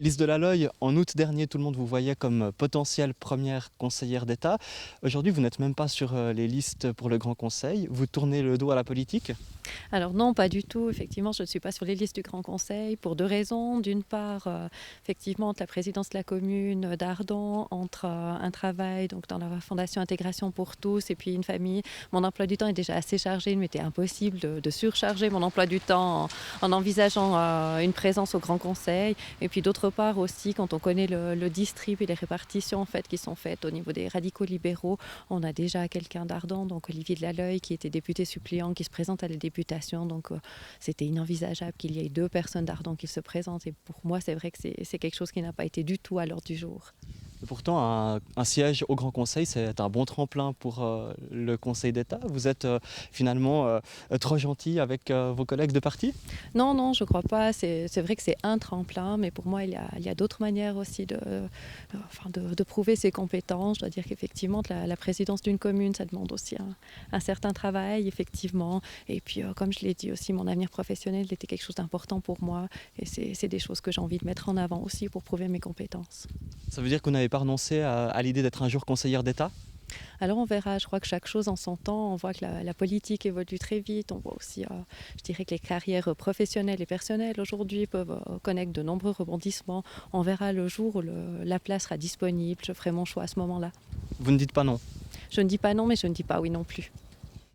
Lise Delaloy, en août dernier, tout le monde vous voyait comme potentielle première conseillère d'État. Aujourd'hui, vous n'êtes même pas sur les listes pour le Grand Conseil. Vous tournez le dos à la politique. Alors non, pas du tout. Effectivement, je ne suis pas sur les listes du Grand Conseil pour deux raisons. D'une part, effectivement, entre la présidence de la commune d'Ardon, entre un travail donc dans la Fondation Intégration pour tous et puis une famille, mon emploi du temps est déjà assez chargé. Il m'était impossible de surcharger mon emploi du temps en envisageant une présence au Grand Conseil. Et puis d'autre part aussi, quand on connaît le district et les répartitions en fait, qui sont faites au niveau des radicaux libéraux, on a déjà quelqu'un d'Ardon, donc Olivier Delaloy, qui était député suppléant, qui se présente à la députation. Donc c'était inenvisageable qu'il y ait deux personnes d'Ardon qui se présentent. Et pour moi, c'est vrai que c'est quelque chose qui n'a pas été du tout à l'ordre du jour. Et pourtant, un siège au Grand Conseil, c'est un bon tremplin pour le Conseil d'État. Vous êtes finalement trop gentil avec vos collègues de parti. Non, non, je ne crois pas. C'est vrai que c'est un tremplin, mais pour moi, il y a d'autres manières aussi de prouver ses compétences. Je dois dire qu'effectivement, la présidence d'une commune, ça demande aussi un certain travail, effectivement. Et puis, comme je l'ai dit aussi, mon avenir professionnel était quelque chose d'important pour moi. Et c'est des choses que j'ai envie de mettre en avant aussi pour prouver mes compétences. Ça veut dire que vous n'avez pas renoncé à l'idée d'être un jour conseillère d'État. Alors on verra, je crois que chaque chose en son temps, on voit que la politique évolue très vite, on voit aussi, je dirais que les carrières professionnelles et personnelles aujourd'hui peuvent connaître de nombreux rebondissements. On verra le jour où la place sera disponible, je ferai mon choix à ce moment-là. Vous ne dites pas non. Je ne dis pas non, mais je ne dis pas oui non plus.